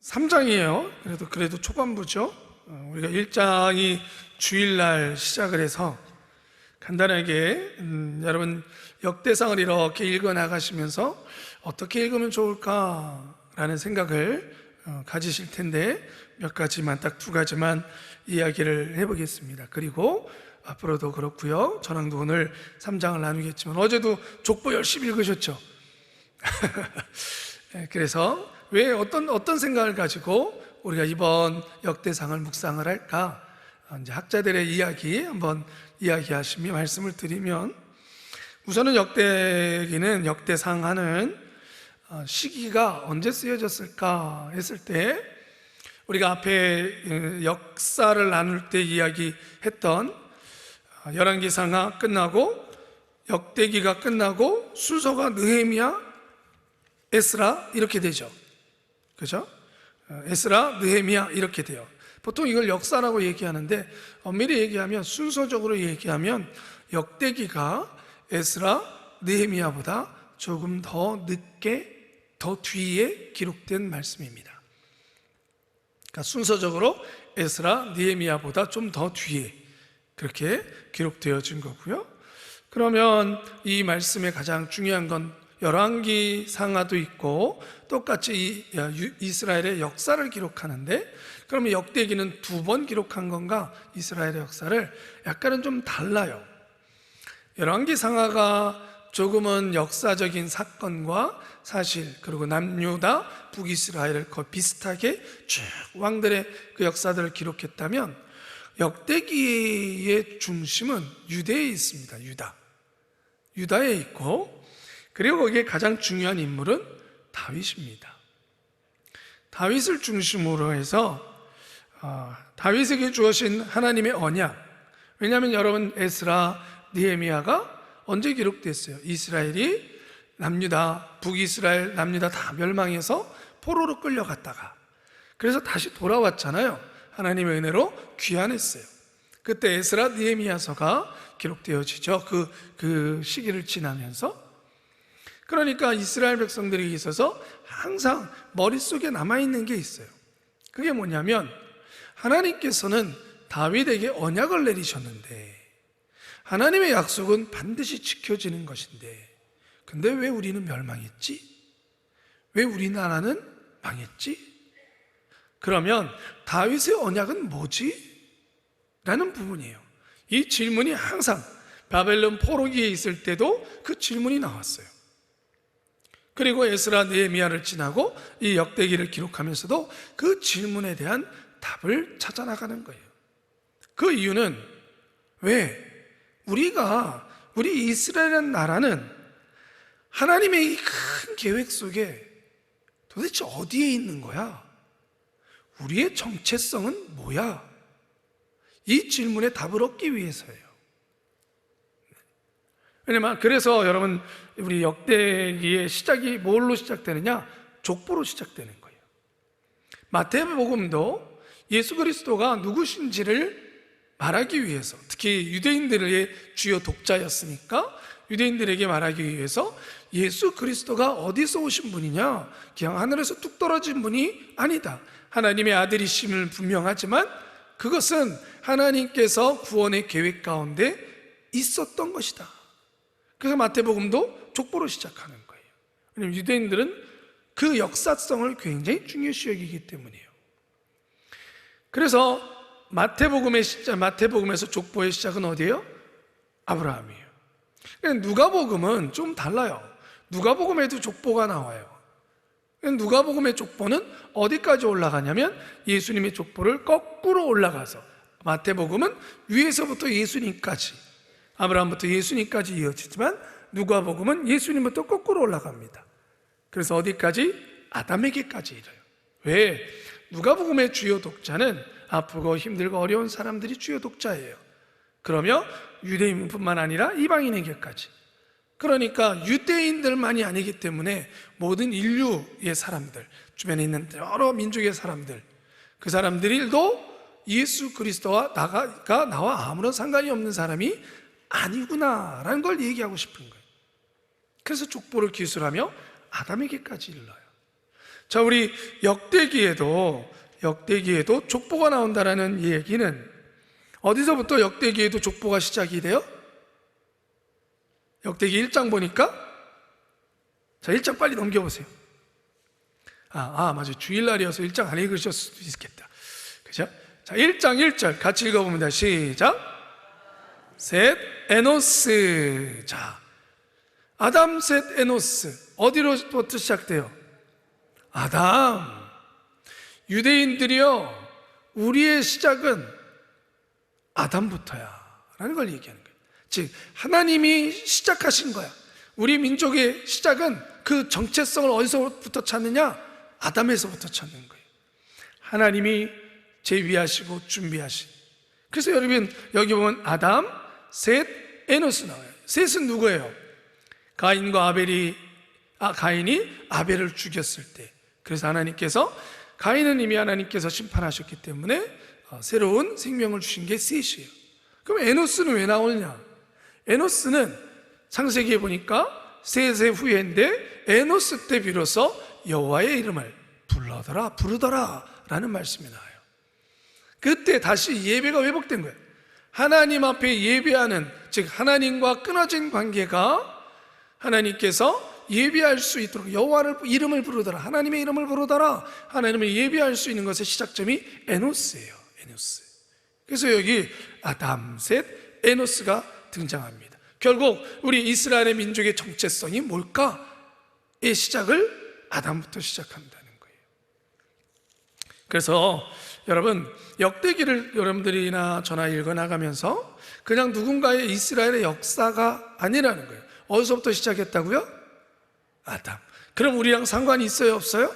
3장이에요. 그래도 초반부죠. 우리가 1장이 주일날 시작을 해서 간단하게 여러분 역대상을 이렇게 읽어 나가시면서 어떻게 읽으면 좋을까라는 생각을 가지실 텐데 몇 가지만, 딱 두 가지만 이야기를 해보겠습니다. 그리고 앞으로도 그렇고요. 저랑도 오늘 3장을 나누겠지만 어제도 족보 열심히 읽으셨죠? 그래서 왜 어떤 생각을 가지고 우리가 이번 역대상을 묵상을 할까? 이제 학자들의 이야기 한번 이야기하시며 말씀을 드리면, 우선은 역대상 하는 시기가 언제 쓰여졌을까 했을 때, 우리가 앞에 역사를 나눌 때 이야기했던 열왕기상하 끝나고 역대기가 끝나고 순서가 느헤미야, 에스라 이렇게 되죠. 그죠? 에스라, 느헤미야 이렇게 돼요. 보통 이걸 역사라고 얘기하는데 엄밀히 얘기하면, 순서적으로 얘기하면 역대기가 에스라, 느헤미야보다 조금 더 늦게, 더 뒤에 기록된 말씀입니다. 그러니까 순서적으로 에스라, 느헤미야보다 좀 더 뒤에 그렇게 기록되어진 거고요. 그러면 이 말씀의 가장 중요한 건 열왕기상하도 있고 똑같이 이스라엘의 역사를 기록하는데, 그러면 역대기는 2번 기록한 건가? 이스라엘의 역사를 약간은 좀 달라요. 열왕기상하가 조금은 역사적인 사건과 사실, 그리고 남유다, 북이스라엘을 거의 비슷하게 쭉 왕들의 그 역사들을 기록했다면, 역대기의 중심은 유대에 있습니다. 유다에 있고, 그리고 거기에 가장 중요한 인물은 다윗입니다. 다윗을 중심으로 해서 다윗에게 주어진 하나님의 언약. 왜냐하면 여러분, 에스라, 느헤미야가 언제 기록됐어요? 이스라엘이 남유다, 북이스라엘, 남유다 다 멸망해서 포로로 끌려갔다가 그래서 다시 돌아왔잖아요. 하나님의 은혜로 귀환했어요. 그때 에스라, 느헤미야서가 기록되어지죠. 그 시기를 지나면서. 그러니까 이스라엘 백성들에게 있어서 항상 머릿속에 남아있는 게 있어요. 그게 뭐냐면, 하나님께서는 다윗에게 언약을 내리셨는데 하나님의 약속은 반드시 지켜지는 것인데, 근데 왜 우리는 멸망했지? 왜 우리나라는 망했지? 그러면 다윗의 언약은 뭐지? 라는 부분이에요. 이 질문이 항상 바벨론 포로기에 있을 때도 그 질문이 나왔어요. 그리고 에스라, 느헤미야를 지나고 이 역대기를 기록하면서도 그 질문에 대한 답을 찾아나가는 거예요. 그 이유는, 우리 이스라엘이라는 나라는 하나님의 이 큰 계획 속에 도대체 어디에 있는 거야? 우리의 정체성은 뭐야? 이 질문에 답을 얻기 위해서예요. 왜냐면, 그래서 여러분, 우리 역대기의 시작이 뭘로 시작되느냐? 족보로 시작되는 거예요. 마태복음도 예수 그리스도가 누구신지를 말하기 위해서, 특히 유대인들의 주요 독자였으니까 유대인들에게 말하기 위해서, 예수 그리스도가 어디서 오신 분이냐? 그냥 하늘에서 뚝 떨어진 분이 아니다. 하나님의 아들이심을 분명하지만 그것은 하나님께서 구원의 계획 가운데 있었던 것이다. 그래서 마태복음도 족보로 시작하는 거예요. 왜냐하면 유대인들은 그 역사성을 굉장히 중요시 여기기 때문이에요. 그래서 마태복음에서 족보의 시작은 어디예요? 아브라함이에요. 누가복음은 좀 달라요. 누가복음에도 족보가 나와요. 누가복음의 족보는 어디까지 올라가냐면, 예수님의 족보를 거꾸로 올라가서, 마태복음은 위에서부터 예수님까지, 아브라함부터 예수님까지 이어지지만 누가복음은 예수님부터 거꾸로 올라갑니다. 그래서 어디까지? 아담에게까지 이래요. 왜? 누가복음의 주요 독자는 아프고 힘들고 어려운 사람들이 주요 독자예요. 그러며 유대인뿐만 아니라 이방인에게까지. 그러니까 유대인들만이 아니기 때문에 모든 인류의 사람들, 주변에 있는 여러 민족의 사람들, 그 사람들도 예수 그리스도와 나와 아무런 상관이 없는 사람이 아니구나라는 걸 얘기하고 싶은 거예요. 그래서 족보를 기술하며 아담에게까지 일러요. 자, 우리 역대기에도 족보가 나온다라는 얘기는 어디서부터 역대기에도 족보가 시작이 돼요? 역대기 1장 보니까, 자, 1장 빨리 넘겨보세요. 맞아요. 주일날이어서 1장 안 읽으셨을 수도 있겠다. 그죠? 자, 1장 1절 같이 읽어봅니다. 시작. 셋, 에노스. 자, 아담, 셋, 에노스. 어디로부터 시작돼요? 아담. 유대인들이요, 우리의 시작은 아담부터야 라는 걸 얘기하는 거예요. 즉, 하나님이 시작하신 거야. 우리 민족의 시작은 그 정체성을 어디서부터 찾느냐? 아담에서부터 찾는 거예요. 하나님이 제위하시고 준비하신. 그래서 여러분 여기 보면 아담, 셋, 에노스 나와요. 셋은 누구예요? 가인이 아벨을 죽였을 때, 그래서 하나님께서, 가인은 이미 하나님께서 심판하셨기 때문에 새로운 생명을 주신 게 셋이에요. 그럼 에노스는 왜 나오느냐? 에노스는 창세기에 보니까 셋의 후예인데, 에노스 때 비로소 여호와의 이름을 부르더라 라는 말씀이 나와요. 그때 다시 예배가 회복된 거예요. 하나님 앞에 예배하는, 즉 하나님과 끊어진 관계가 하나님께서 예배할 수 있도록 여호와의 이름을 부르더라, 하나님의 이름을 부르더라, 하나님을 예배할 수 있는 것의 시작점이 에노스예요. 에노스. 그래서 여기 아담, 셋, 에노스가 등장합니다. 결국 우리 이스라엘의 민족의 정체성이 뭘까의 시작을 아담부터 시작한다는 거예요. 그래서 여러분, 역대기를 여러분들이나 저나 읽어나가면서 그냥 누군가의 이스라엘의 역사가 아니라는 거예요. 어디서부터 시작했다고요? 아담. 그럼 우리랑 상관이 있어요, 없어요?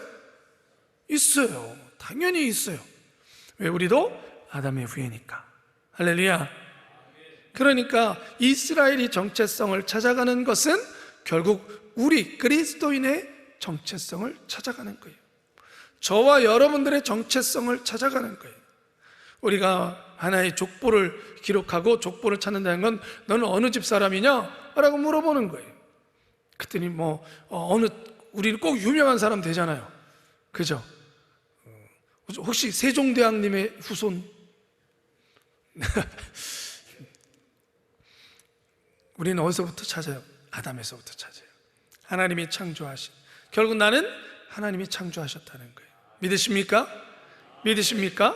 있어요. 당연히 있어요. 왜? 우리도 아담의 후예니까. 할렐루야. 그러니까 이스라엘이 정체성을 찾아가는 것은 결국 우리 그리스도인의 정체성을 찾아가는 거예요. 저와 여러분들의 정체성을 찾아가는 거예요. 우리가 하나의 족보를 기록하고 족보를 찾는다는 건 너는 어느 집 사람이냐? 라고 물어보는 거예요. 그랬더니 우리는 꼭 유명한 사람 되잖아요. 그죠? 혹시 세종대왕님의 후손? 우리는 어디서부터 찾아요? 아담에서부터 찾아요. 하나님이 창조하신. 결국 나는 하나님이 창조하셨다는 거예요. 믿으십니까? 믿으십니까?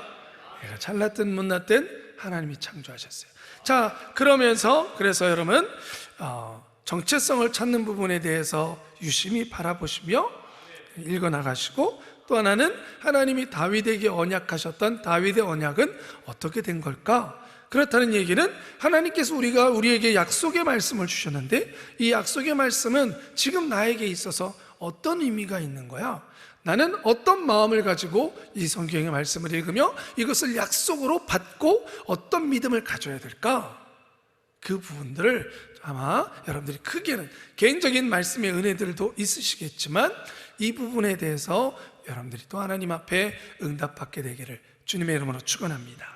내가 잘났든 못났든 하나님이 창조하셨어요. 자, 그래서 여러분, 정체성을 찾는 부분에 대해서 유심히 바라보시며 읽어나가시고, 또 하나는 하나님이 다윗에게 언약하셨던 다윗의 언약은 어떻게 된 걸까? 그렇다는 얘기는 하나님께서 우리에게 약속의 말씀을 주셨는데, 이 약속의 말씀은 지금 나에게 있어서 어떤 의미가 있는 거야? 나는 어떤 마음을 가지고 이 성경의 말씀을 읽으며 이것을 약속으로 받고 어떤 믿음을 가져야 될까? 그 부분들을 아마 여러분들이 크게는 개인적인 말씀의 은혜들도 있으시겠지만, 이 부분에 대해서 여러분들이 또 하나님 앞에 응답받게 되기를 주님의 이름으로 축원합니다.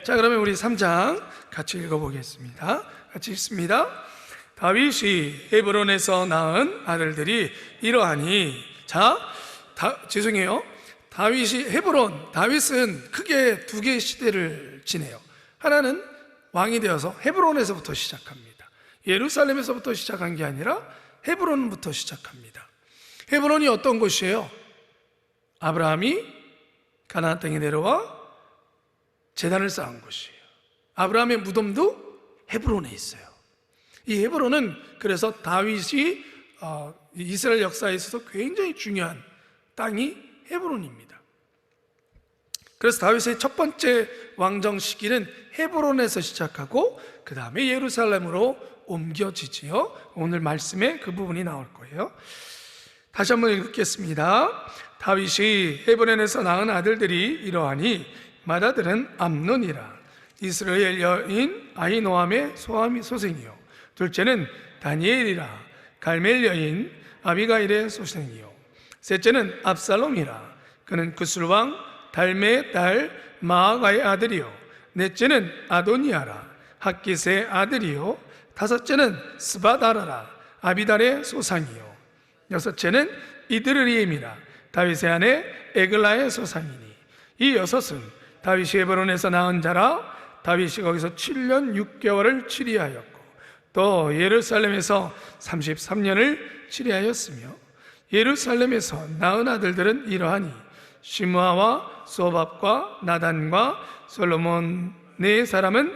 자, 그러면 우리 3장 같이 읽어보겠습니다. 같이 읽습니다. 다윗이 헤브론에서 낳은 아들들이 이러하니. 다윗은 크게 두 개의 시대를 지내요. 하나는 왕이 되어서 헤브론에서부터 시작합니다. 예루살렘에서부터 시작한 게 아니라 헤브론부터 시작합니다. 헤브론이 어떤 곳이에요? 아브라함이 가나안 땅에 내려와 제단을 쌓은 곳이에요. 아브라함의 무덤도 헤브론에 있어요. 이 헤브론은 그래서 다윗이 이스라엘 역사에 있어서 굉장히 중요한 땅이 헤브론입니다. 그래서 다윗의 첫 번째 왕정 시기는 헤브론에서 시작하고 그 다음에 예루살렘으로 옮겨지지요. 오늘 말씀에 그 부분이 나올 거예요. 다시 한번 읽겠습니다. 다윗이 헤브론에서 낳은 아들들이 이러하니, 맏아들은 암논이라, 이스라엘 여인 아히노함의 소생이요, 둘째는 다니엘이라, 갈멜 여인 아비가일의 소생이요, 셋째는 압살롬이라, 그는 구슬왕 달메의 딸 마아가의 아들이요, 넷째는 아도니아라, 학깃의 아들이요, 다섯째는 스바다라라, 아비달의 소상이요, 여섯째는 이드르리엠이라, 다윗의 아내 에글라의 소산이니 이 여섯은 다윗이 헤브론에서 낳은 자라. 다윗이 거기서 7년 6개월을 치리하였고 또 예루살렘에서 33년을 치리하였으며 예루살렘에서 낳은 아들들은 이러하니 시므아와 소밥과 나단과 솔로몬 네 사람은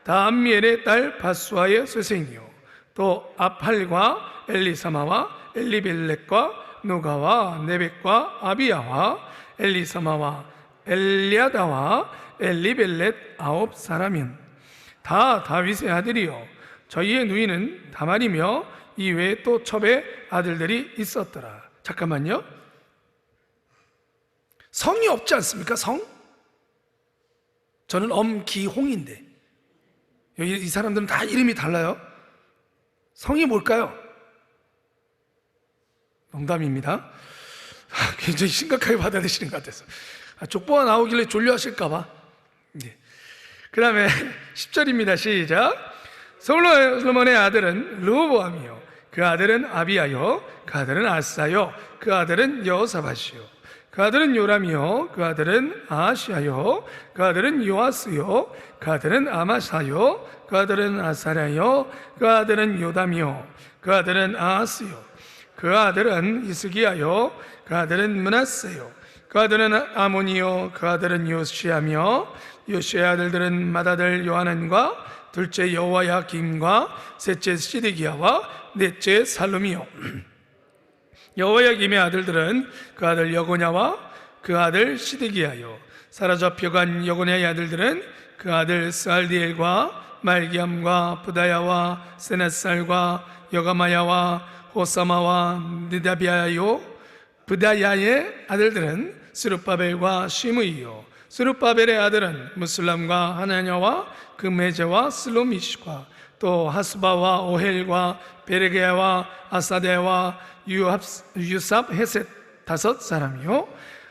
다암미엘의 딸 바수아의 소생이요 또 아팔과 엘리사마와 엘리벨렉과 누가와 네벡과 아비야와 엘리사마와 엘리아다와 엘리벨렛 9사람은 다 다윗의 아들이요 저희의 누이는 다말이며 이외에 또 첩의 아들들이 있었더라. 잠깐만요. 성이 없지 않습니까? 성? 저는 엄기홍인데 여기 이 사람들은 다 이름이 달라요. 성이 뭘까요? 농담입니다. 굉장히 심각하게 받아들이시는 것 같아서 족보가 나오길래 졸려하실까봐. 그 다음에 10절입니다. 시작. 솔로몬의 아들은 르호보암이요 그 아들은 아비야요 그 아들은 아사요 그 아들은 여호사밧이요 그 아들은 요람이요 그 아들은 아하시야요 그 아들은 요아스요 그 아들은 아마사요 그 아들은 아사랴요 그 아들은 요담이요 그 아들은 아하스요 그 아들은 이스기야요 그 아들은 므낫세요 그 아들은 아몬이요 그 아들은 요시야며 요시의 아들들은 맏아들 요하난과 둘째 여호야김과 셋째 시드기야와 넷째 살룸이요 여호야김의 아들들은 그 아들 여고냐와 그 아들 시드기야요 사라잡혀간 여고냐의 아들들은 그 아들 스알디엘과 말기암과 부다야와 세낫살과 여가마야와 호사마와 느다비야요 부다야의 아들들은 스룹바벨과 시므이요 스룹바벨의 아들은 무슬람과 하나냐와 금메제와 슬로미시과 또 하스바와 오헬과 베레게야와 아사데와 유삽 헤셋 5사람이요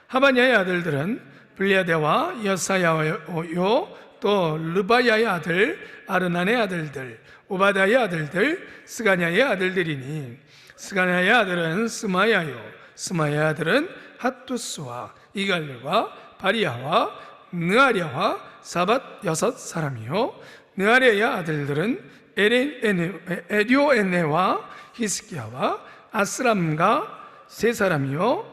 하바냐의 아들들은 블리아데와 여사야요 또 르바야의 아들 아르난의 아들들 오바다의 아들들 스가냐의 아들들이니 스가냐의 아들은 스마야요 스마야의 아들은 핫투스와 이갈르와 바리야와 느아랴와 사밧 6사람이요 느아랴의 아들들은 에디오에네와 히스기야와 아스람과 3사람이요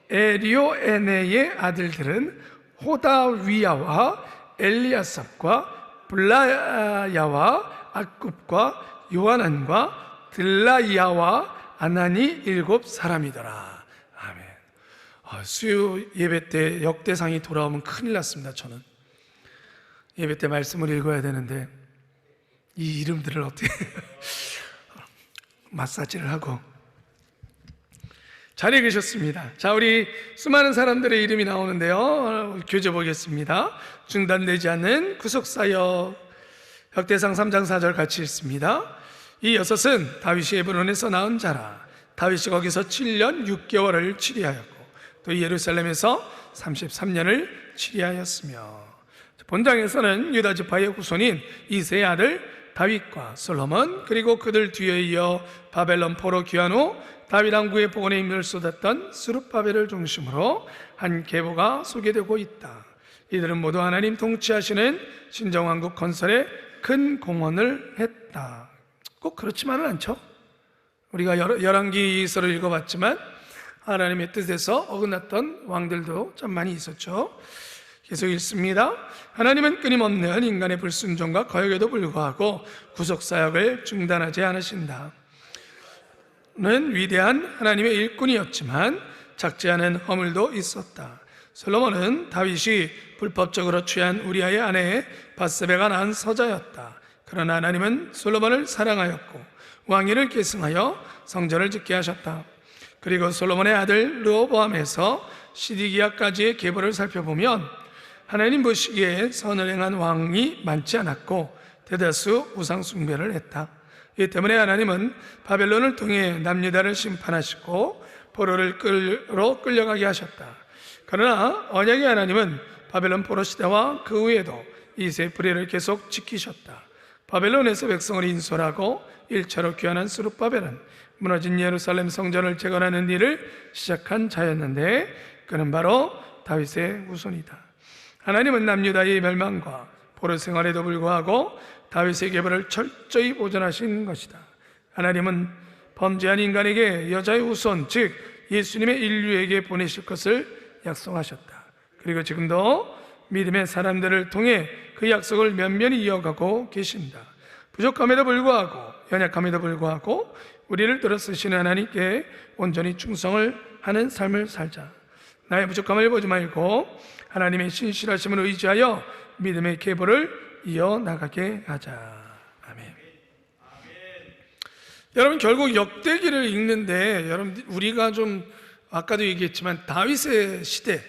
에리오에네의 아들들은 호다위야와 엘리아삽과 블라야와 악굽과 요하난과 들라이야와 아나니 7사람이더라. 아멘. 수요 예배 때 역대상이 돌아오면 큰일 났습니다. 저는 예배 때 말씀을 읽어야 되는데 이 이름들을 어떻게 마사지를 하고 잘 읽으셨습니다. 자, 우리 수많은 사람들의 이름이 나오는데요, 교재 보겠습니다. 중단되지 않는 구속사역 역대상 3장 4절 같이 읽습니다. 이 6은 다윗이 헤브론에서 낳은 자라. 다윗이 거기서 7년 6개월을 치리하였고 또 예루살렘에서 33년을 치리하였으며, 본장에서는 유다 지파의 후손인 이새의 아들 다윗과 솔로몬 그리고 그들 뒤에 이어 바벨론 포로 귀환 후 다윗 왕국의 복원에 힘을 쏟았던 스룹바벨을 중심으로 한 계보가 소개되고 있다. 이들은 모두 하나님 통치하시는 신정왕국 건설에 큰 공헌을 했다. 꼭 그렇지만은 않죠. 우리가 열왕기서를 읽어봤지만 하나님의 뜻에서 어긋났던 왕들도 참 많이 있었죠. 계속 읽습니다. 하나님은 끊임없는 인간의 불순종과 거역에도 불구하고 구속사역을 중단하지 않으신다. 는 위대한 하나님의 일꾼이었지만 작지 않은 허물도 있었다. 솔로몬은 다윗이 불법적으로 취한 우리아의 아내 밧세바가 낳은 서자였다. 그러나 하나님은 솔로몬을 사랑하였고 왕위를 계승하여 성전을 짓게 하셨다. 그리고 솔로몬의 아들 르호보암에서 시디기야까지의 계보를 살펴보면 하나님 보시기에 선을 행한 왕이 많지 않았고 대다수 우상 숭배를 했다. 이 때문에 하나님은 바벨론을 통해 남유다를 심판하시고 포로를 끌려가게 하셨다. 그러나 언약의 하나님은 바벨론 포로 시대와 그 후에도 이세 불의를 계속 지키셨다. 바벨론에서 백성을 인솔하고 1차로 귀환한 스룹바벨은 무너진 예루살렘 성전을 재건하는 일을 시작한 자였는데 그는 바로 다윗의 후손이다. 하나님은 남유다의 멸망과 포로 생활에도 불구하고 다윗의 계보를 철저히 보존하신 것이다. 하나님은 범죄한 인간에게 여자의 후손, 즉 예수님의 인류에게 보내실 것을 약속하셨다. 그리고 지금도 믿음의 사람들을 통해 그 약속을 면면히 이어가고 계신다. 부족함에도 불구하고, 연약함에도 불구하고 우리를 들어 쓰시는 하나님께 온전히 충성을 하는 삶을 살자. 나의 부족함을 보지 말고 하나님의 신실하심을 의지하여 믿음의 계보를 이어나가게 하자. 아멘. 여러분, 결국 역대기를 읽는데 여러분, 우리가 좀 아까도 얘기했지만 다윗의 시대,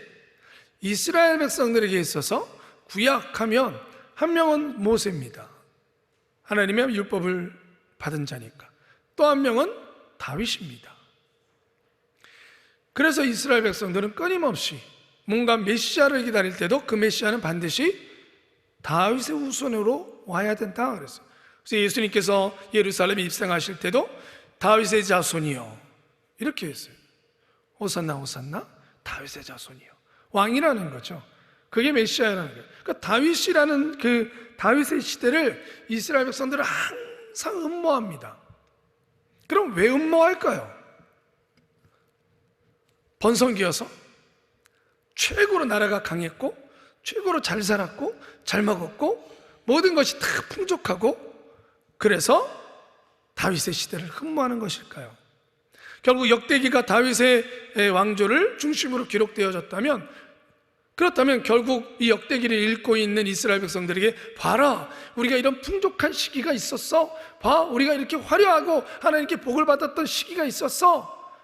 이스라엘 백성들에게 있어서 구약하면 한 명은 모세입니다. 하나님의 율법을 받은 자니까. 또 한 명은 다윗입니다. 그래서 이스라엘 백성들은 끊임없이 뭔가 메시아를 기다릴 때도 그 메시아는 반드시 다윗의 후손으로 와야 된다 그랬어요. 그래서 예수님께서 예루살렘에 입성하실 때도 다윗의 자손이요 이렇게 했어요. 호산나 호산나 다윗의 자손이요. 왕이라는 거죠. 그게 메시아라는 거예요. 그러니까 다윗이라는 그 다윗의 시대를 이스라엘 백성들은 항상 음모합니다. 그럼 왜 음모할까요? 번성기여서 최고로 나라가 강했고 최고로 잘 살았고 잘 먹었고 모든 것이 다 풍족하고 그래서 다윗의 시대를 흠모하는 것일까요? 결국 역대기가 다윗의 왕조를 중심으로 기록되어졌다면, 그렇다면 결국 이 역대기를 읽고 있는 이스라엘 백성들에게 봐라, 우리가 이런 풍족한 시기가 있었어. 봐, 우리가 이렇게 화려하고 하나님께 복을 받았던 시기가 있었어.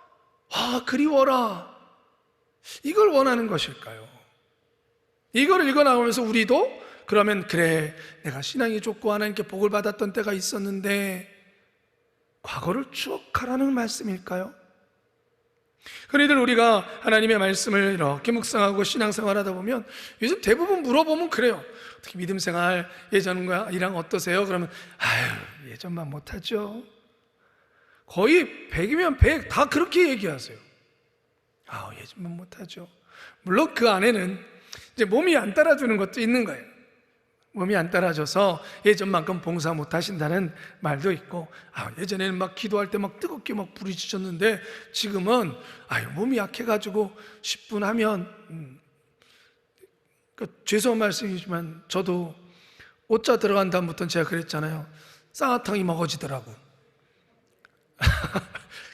아, 그리워라. 이걸 원하는 것일까요? 이걸 읽어나가면서 우리도 그러면 그래, 내가 신앙이 좋고 하나님께 복을 받았던 때가 있었는데 과거를 추억하라는 말씀일까요? 흔히들 우리가 하나님의 말씀을 이렇게 묵상하고 신앙생활 하다 보면 요즘 대부분 물어보면 그래요. 어떻게 믿음생활 예전이랑 어떠세요? 그러면 아유, 예전만 못하죠. 거의 100이면 100 다 그렇게 얘기하세요. 아, 예전만 못하죠. 물론 그 안에는 이제 몸이 안 따라주는 것도 있는 거예요. 몸이 안 따라줘서 예전만큼 봉사 못 하신다는 말도 있고, 아, 예전에는 막 기도할 때 막 뜨겁게 막 부르짖었는데 지금은 아유, 몸이 약해가지고 10분 하면 죄송한 말씀이지만 저도 옷자 들어간 다음부터는 제가 그랬잖아요. 쌍화탕이 먹어지더라고.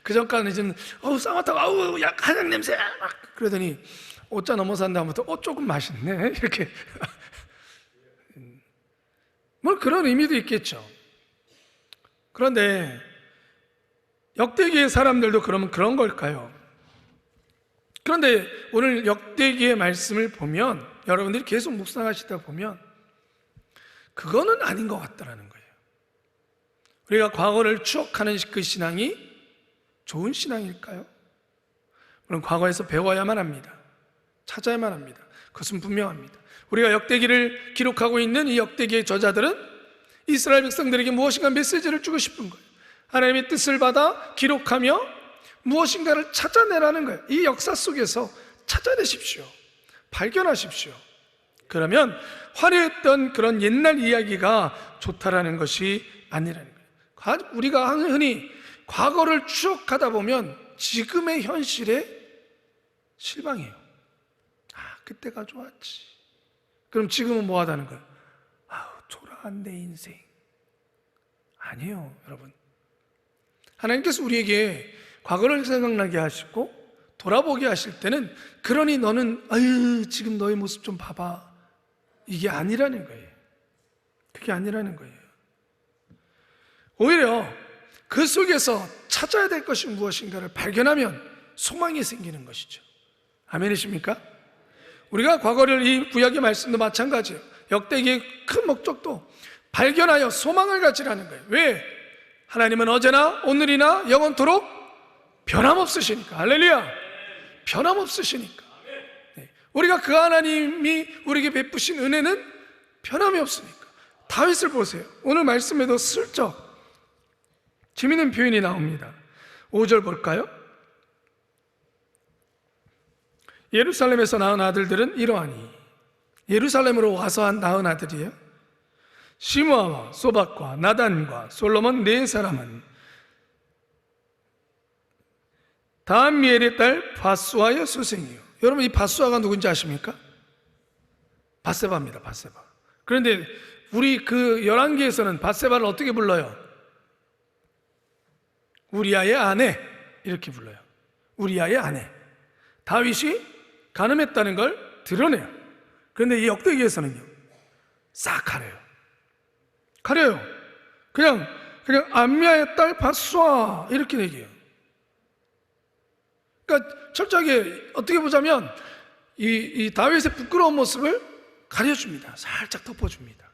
그 전까지는 이제는 쌍화탕, 아우, 야, 한약 냄새 막 그러더니 옷자 넘어산 다음부터 조금 맛있네 이렇게. 뭐 그런 의미도 있겠죠. 그런데 역대기의 사람들도 그러면 그런 걸까요? 그런데 오늘 역대기의 말씀을 보면, 여러분들이 계속 묵상하시다 보면 그거는 아닌 것 같다라는 거예요. 우리가 과거를 추억하는 그 신앙이 좋은 신앙일까요? 물론 과거에서 배워야만 합니다. 찾아야만 합니다. 그것은 분명합니다. 우리가 역대기를 기록하고 있는 이 역대기의 저자들은 이스라엘 백성들에게 무엇인가 메시지를 주고 싶은 거예요. 하나님의 뜻을 받아 기록하며 무엇인가를 찾아내라는 거예요. 이 역사 속에서 찾아내십시오. 발견하십시오. 그러면 화려했던 그런 옛날 이야기가 좋다라는 것이 아니라는 거예요. 우리가 흔히 과거를 추억하다 보면 지금의 현실에 실망해요. 아, 그때가 좋았지. 그럼 지금은 뭐 하다는 거예요? 아우, 초라한 내 인생. 아니에요, 여러분. 하나님께서 우리에게 과거를 생각나게 하시고 돌아보게 하실 때는, 그러니 너는 아유, 지금 너의 모습 좀 봐봐, 이게 아니라는 거예요. 그게 아니라는 거예요. 오히려 그 속에서 찾아야 될 것이 무엇인가를 발견하면 소망이 생기는 것이죠. 아멘이십니까? 우리가 과거를, 이 구약의 말씀도 마찬가지예요. 역대기의 큰 목적도 발견하여 소망을 가지라는 거예요. 왜? 하나님은 어제나 오늘이나 영원토록 변함없으시니까. 할렐루야. 변함없으시니까. 네. 우리가 그 하나님이 우리에게 베푸신 은혜는 변함이 없으니까. 다윗을 보세요. 오늘 말씀에도 슬쩍 재미있는 표현이 나옵니다. 5절 볼까요? 예루살렘에서 낳은 아들들은 이러하니, 예루살렘으로 와서 낳은 아들이에요. 시므아와 소박과 나단과 솔로몬 네 사람은 다미엘의 딸 바수아의 소생이요. 여러분, 이 바수아가 누군지 아십니까? 밧세바입니다. 밧세바. 그런데 우리 그 열왕기에서는 밧세바를 어떻게 불러요? 우리아의 아내, 이렇게 불러요. 우리아의 아내. 다윗이 간음했다는 걸 드러내요. 그런데 이 역대기에서는요, 싹 가려요. 그냥 암미아의 딸 밧수아 이렇게 얘기해요. 그러니까 철저하게 어떻게 보자면 이 다윗의 부끄러운 모습을 가려줍니다. 살짝 덮어줍니다.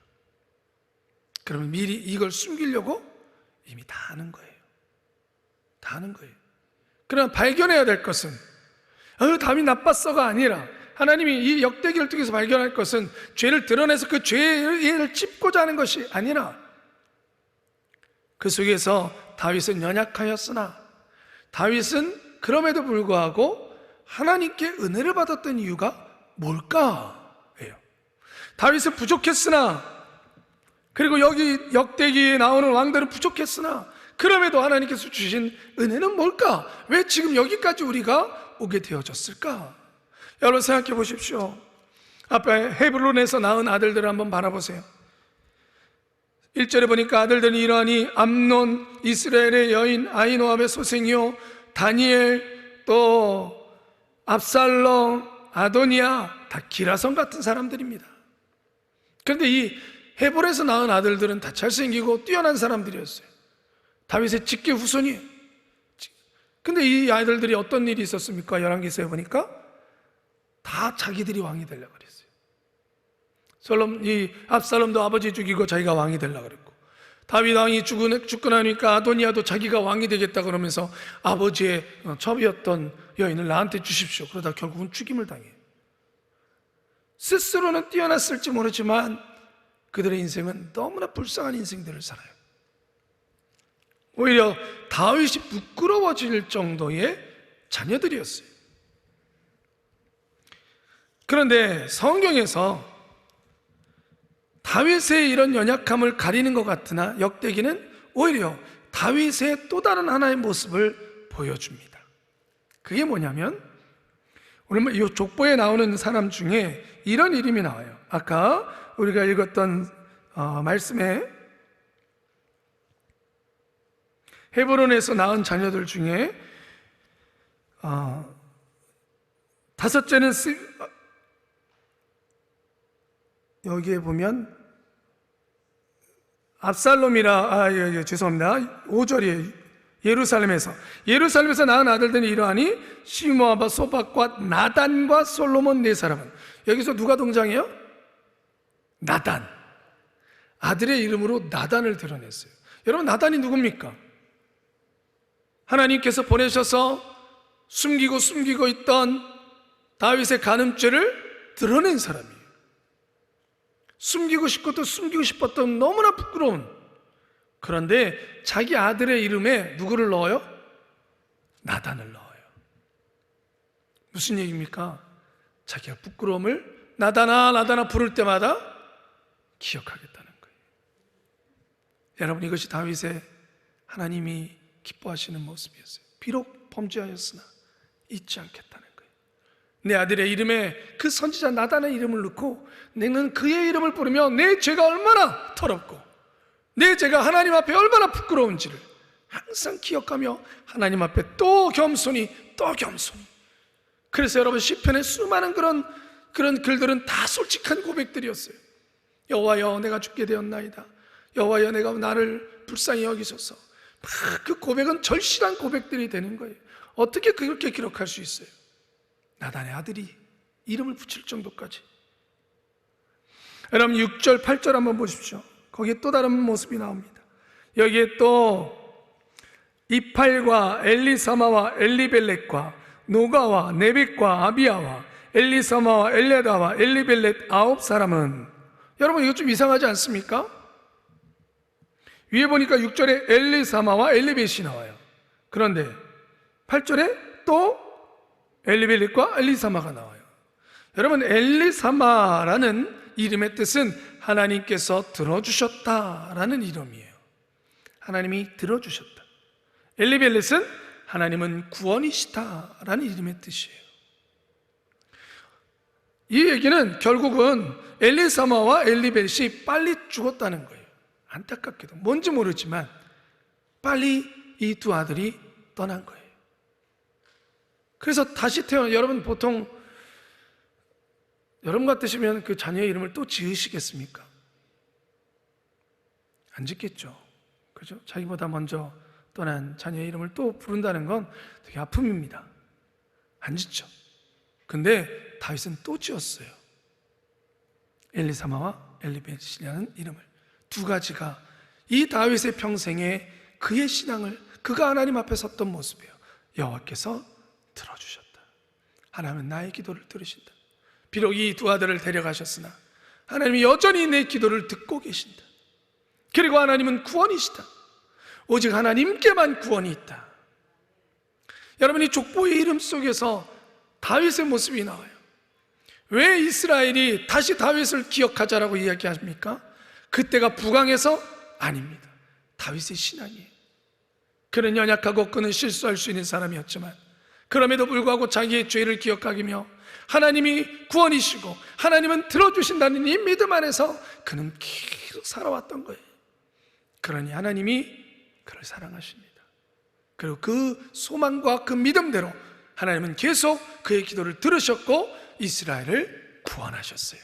그러면 미리 이걸 숨기려고 이미 다 아는 거예요. 그러나 발견해야 될 것은 다윗 나빴어가 아니라, 하나님이 이 역대기를 통해서 발견할 것은 죄를 드러내서 그 죄를 찝고자 하는 것이 아니라, 그 속에서 다윗은 연약하였으나 다윗은 그럼에도 불구하고 하나님께 은혜를 받았던 이유가 뭘까예요. 다윗은 부족했으나, 그리고 여기 역대기에 나오는 왕들은 부족했으나, 그럼에도 하나님께서 주신 은혜는 뭘까? 왜 지금 여기까지 우리가 오게 되어졌을까? 여러분 생각해 보십시오. 앞에 헤브론에서 낳은 아들들을 한번 바라보세요. 1절에 보니까 아들들이 이러하니 암논, 이스라엘의 여인 아히노암의 소생이요, 다니엘, 또 압살롬, 아도니아, 다 기라성 같은 사람들입니다. 그런데 이 헤브론에서 낳은 아들들은 다 잘생기고 뛰어난 사람들이었어요. 다윗의 직계 후손이에요. 근데 이 아이들들이 어떤 일이 있었습니까? 열왕기서에 보니까 다 자기들이 왕이 되려고 그랬어요. 이 압살롬도 아버지 죽이고 자기가 왕이 되려고 그랬고, 다윗 왕이 죽고 나니까 아도니아도 자기가 왕이 되겠다 그러면서 아버지의 첩이었던 여인을 나한테 주십시오. 그러다 결국은 죽임을 당해요. 스스로는 뛰어났을지 모르지만 그들의 인생은 너무나 불쌍한 인생들을 살아요. 오히려 다윗이 부끄러워질 정도의 자녀들이었어요. 그런데 성경에서 다윗의 이런 연약함을 가리는 것 같으나 역대기는 오히려 다윗의 또 다른 하나의 모습을 보여줍니다. 그게 뭐냐면, 오늘 이 족보에 나오는 사람 중에 이런 이름이 나와요. 아까 우리가 읽었던 말씀에 헤브론에서 낳은 자녀들 중에 다섯째는 여기에 보면 압살롬이라, 죄송합니다. 5절이에요. 예루살렘에서 낳은 아들들이 이러하니 시므아와 소박과 나단과 솔로몬 네 사람은, 여기서 누가 등장해요? 나단. 아들의 이름으로 나단을 드러냈어요. 여러분, 나단이 누굽니까? 하나님께서 보내셔서 숨기고 있던 다윗의 간음죄를 드러낸 사람이에요. 숨기고 싶었던 너무나 부끄러운, 그런데 자기 아들의 이름에 누구를 넣어요? 나단을 넣어요. 무슨 얘기입니까? 자기가 부끄러움을 나단아 부를 때마다 기억하겠다는 거예요. 여러분, 이것이 다윗의 하나님이 기뻐하시는 모습이었어요. 비록 범죄하였으나 잊지 않겠다는 거예요. 내 아들의 이름에 그 선지자 나단의 이름을 넣고 내는 그의 이름을 부르며 내 죄가 얼마나 더럽고 내 죄가 하나님 앞에 얼마나 부끄러운지를 항상 기억하며 하나님 앞에 또 겸손히. 그래서 여러분, 시편의 수많은 그런 글들은 다 솔직한 고백들이었어요. 여호와여, 내가 죽게 되었나이다. 여호와여, 내가 나를 불쌍히 여기소서. 그 고백은 절실한 고백들이 되는 거예요. 어떻게 그렇게 기록할 수 있어요? 나단의 아들이 이름을 붙일 정도까지. 여러분, 6절 8절 한번 보십시오. 거기에 또 다른 모습이 나옵니다. 여기에 또 이팔과 엘리사마와 엘리벨렛과 노가와 네벡과 아비야와 엘리사마와 엘레다와 엘리벨렛 9사람은, 여러분 이거 좀 이상하지 않습니까? 위에 보니까 6절에 엘리사마와 엘리벳이 나와요. 그런데 8절에 또 엘리벨렉과 엘리사마가 나와요. 여러분, 엘리사마라는 이름의 뜻은 하나님께서 들어주셨다라는 이름이에요. 하나님이 들어주셨다. 엘리벨렛은 하나님은 구원이시다라는 이름의 뜻이에요. 이 얘기는 결국은 엘리사마와 엘리벨렛이 빨리 죽었다는 거예요. 안타깝게도 뭔지 모르지만 빨리 이 두 아들이 떠난 거예요. 그래서 다시 태어나, 여러분 보통 여러분 같으시면 그 자녀의 이름을 또 지으시겠습니까? 안 짓겠죠. 그죠? 자기보다 먼저 떠난 자녀의 이름을 또 부른다는 건 되게 아픔입니다. 안 짓죠. 근데 다윗은 또 지었어요. 엘리사마와 엘리벨렛이라는 이름을. 두 가지가 이 다윗의 평생에 그의 신앙을, 그가 하나님 앞에 섰던 모습이에요. 여호와께서 들어주셨다. 하나님은 나의 기도를 들으신다. 비록 이 두 아들을 데려가셨으나 하나님이 여전히 내 기도를 듣고 계신다. 그리고 하나님은 구원이시다. 오직 하나님께만 구원이 있다. 여러분이 족보의 이름 속에서 다윗의 모습이 나와요. 왜 이스라엘이 다시 다윗을 기억하자라고 이야기합니까? 그때가 부강해서? 아닙니다. 다윗의 신앙이에요. 그는 연약하고 그는 실수할 수 있는 사람이었지만 그럼에도 불구하고 자기의 죄를 기억하기며 하나님이 구원이시고 하나님은 들어주신다는 이 믿음 안에서 그는 계속 살아왔던 거예요. 그러니 하나님이 그를 사랑하십니다. 그리고 그 소망과 그 믿음대로 하나님은 계속 그의 기도를 들으셨고 이스라엘을 구원하셨어요.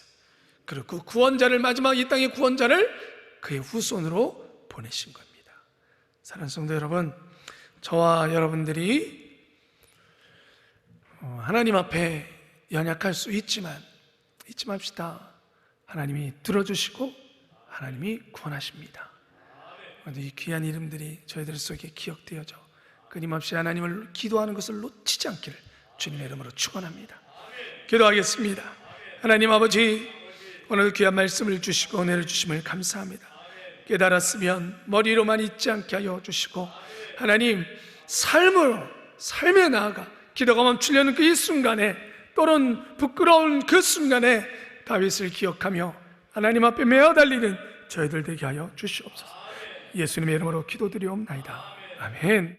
그리고 그 구원자를, 마지막 이 땅의 구원자를 그의 후손으로 보내신 겁니다. 사랑하는 성도 여러분, 저와 여러분들이 하나님 앞에 연약할 수 있지만 잊지 맙시다. 하나님이 들어주시고 하나님이 구원하십니다. 이 귀한 이름들이 저희들 속에 기억되어져 끊임없이 하나님을 기도하는 것을 놓치지 않기를 주님의 이름으로 축원합니다. 기도하겠습니다. 하나님 아버지, 오늘 귀한 말씀을 주시고 은혜를 주심을 감사합니다. 깨달았으면 머리로만 있지 않게 하여 주시고 하나님, 삶에 나아가 기도가 멈추려는 그 이 순간에, 또는 부끄러운 그 순간에 다윗을 기억하며 하나님 앞에 메어 달리는 저희들 되게 하여 주시옵소서. 예수님의 이름으로 기도드리옵나이다. 아멘.